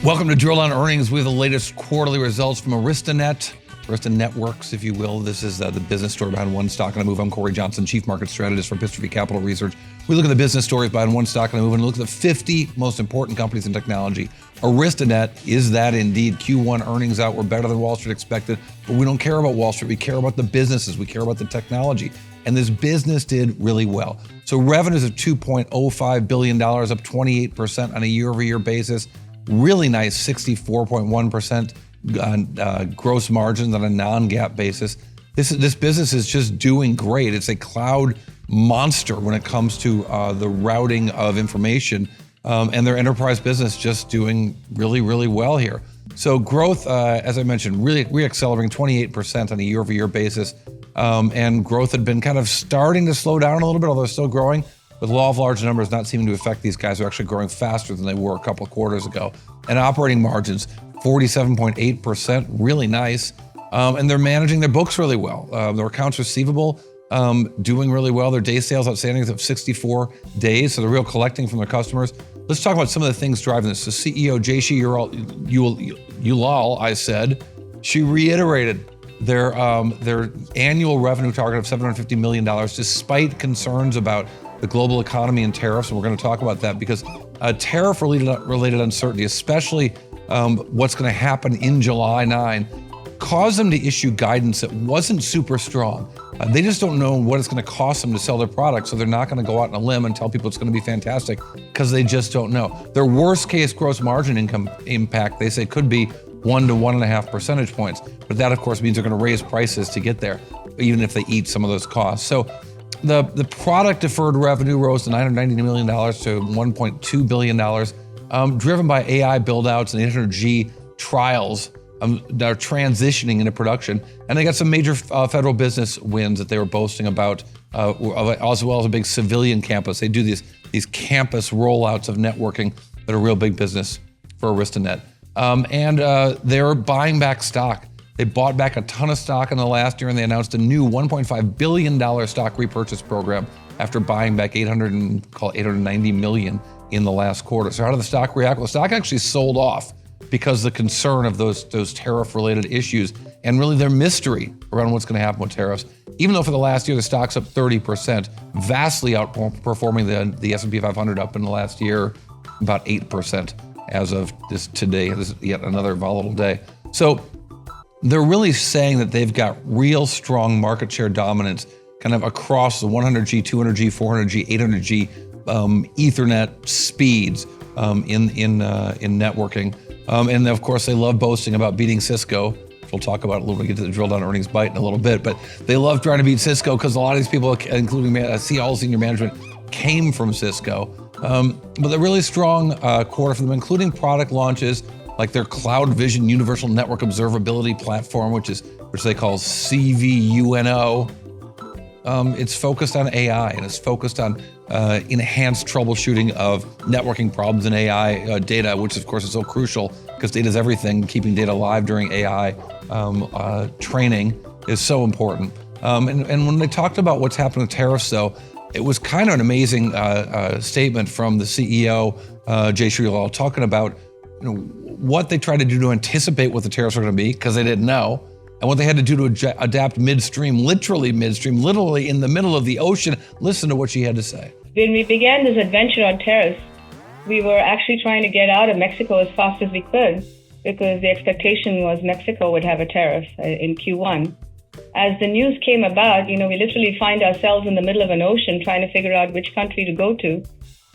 Welcome to Drill Down Earnings with the latest quarterly results from Arista Networks, if you will. This is the business story behind one stock on a move. I'm Cory Johnson, Chief Market Strategist for Epistrophy Capital Research. We look at the business stories behind one stock on a move and look at the 50 most important companies in technology. Arista is that indeed. Q1 earnings out were better than Wall Street expected, but we don't care about Wall Street. We care about the businesses. We care about the technology. And this business did really well. So revenues of $2.05 billion, up 28% on a year-over-year basis. Really nice 64.1% gross margins on a non-GAAP basis. This business is just doing great. It's a cloud monster when it comes to the routing of information, and their enterprise business just doing really, really well here. So growth, as I mentioned, really re-accelerating 28% on a year-over-year basis, and growth had been kind of starting to slow down a little bit, although still growing. With law of large numbers not seeming to affect these guys who are actually growing faster than they were a couple of quarters ago. And operating margins, 47.8%, really nice. And they're managing their books really well. Their accounts receivable doing really well. Their day sales outstanding is of 64 days, so they're real collecting from their customers. Let's talk about some of the things driving this. So CEO Jayshree Ullal, I said, she reiterated their annual revenue target of $750 million, despite concerns about the global economy and tariffs, and we're going to talk about that because tariff-related uncertainty, especially what's going to happen in July 9, caused them to issue guidance that wasn't super strong. They just don't know what it's going to cost them to sell their product, so they're not going to go out on a limb and tell people it's going to be fantastic because they just don't know. Their worst-case gross margin impact, they say, could be 1 to 1.5 percentage points, but that, of course, means they're going to raise prices to get there, even if they eat some of those costs. So the product deferred revenue rose to $990 million to $1.2 billion, driven by AI buildouts and 800G trials that are transitioning into production. And they got some major federal business wins that they were boasting about, as well as a big civilian campus. They do these campus rollouts of networking that are real big business for Arista. And they're buying back stock. They bought back a ton of stock in the last year, and they announced a new $1.5 billion stock repurchase program after buying back $890 million in the last quarter. So how did the stock react? Well, the stock actually sold off because of the concern of those tariff-related issues and really their mystery around what's going to happen with tariffs. Even though for the last year, the stock's up 30%, vastly outperforming the S&P 500 up in the last year about 8% as of today. This is yet another volatile day. So they're really saying that they've got real strong market share dominance kind of across the 100G, 200G, 400G, 800G Ethernet speeds in networking. And of course, they love boasting about beating Cisco. We'll talk about it a little bit, get to the drill down earnings bite in a little bit, but they love trying to beat Cisco because a lot of these people, including all senior management, came from Cisco. But a really strong quarter for them, including product launches like their Cloud Vision Universal Network Observability Platform, which they call CVUNO. It's focused on AI, and it's focused on enhanced troubleshooting of networking problems in AI data, which of course is so crucial because data is everything. Keeping data alive during AI training is so important. And when they talked about what's happening with tariffs, though, it was kind of an amazing statement from the CEO, Jayshree Ullal, talking about what they tried to do to anticipate what the tariffs were going to be, because they didn't know, and what they had to do to adapt midstream, literally in the middle of the ocean. Listen to what she had to say. When we began this adventure on tariffs, we were actually trying to get out of Mexico as fast as we could because the expectation was Mexico would have a tariff in Q1. As the news came about, we literally find ourselves in the middle of an ocean trying to figure out which country to go to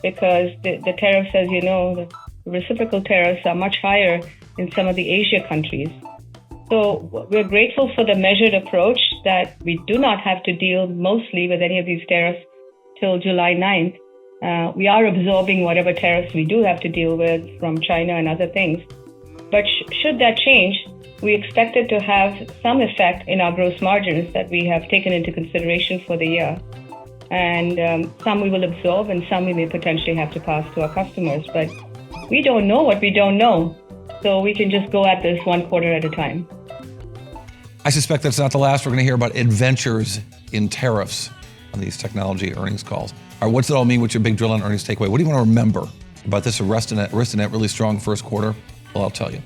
because the tariffs, as you know, the reciprocal tariffs are much higher in some of the Asia countries. So we're grateful for the measured approach that we do not have to deal mostly with any of these tariffs till July 9th. We are absorbing whatever tariffs we do have to deal with from China and other things. But should that change, we expect it to have some effect in our gross margins that we have taken into consideration for the year. And some we will absorb and some we may potentially have to pass to our customers. But we don't know what we don't know. So we can just go at this one quarter at a time. I suspect that's not the last we're going to hear about adventures in tariffs on these technology earnings calls. All right, what's it all mean? What's your big drill on earnings takeaway? What do you want to remember about this Arista Net really strong first quarter? Well, I'll tell you.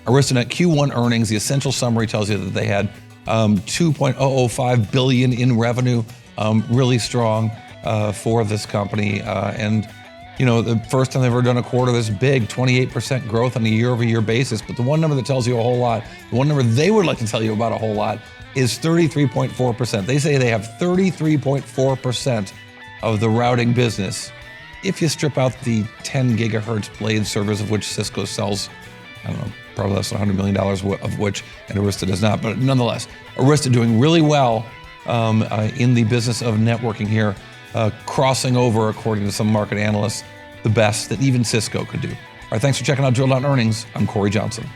Arista Net Q1 earnings, the essential summary tells you that they had 2.005 billion in revenue, really strong for this company. And the first time they've ever done a quarter this big, 28% growth on a year-over-year basis. But the one number that tells you a whole lot, the one number they would like to tell you about a whole lot, is 33.4%. They say they have 33.4% of the routing business. If you strip out the 10 gigahertz blade servers, of which Cisco sells, I don't know, probably less than $100 million of which, and Arista does not. But nonetheless, Arista doing really well in the business of networking here, crossing over, according to some market analysts, the best that even Cisco could do. All right, thanks for checking out Drill Down Earnings. I'm Cory Johnson.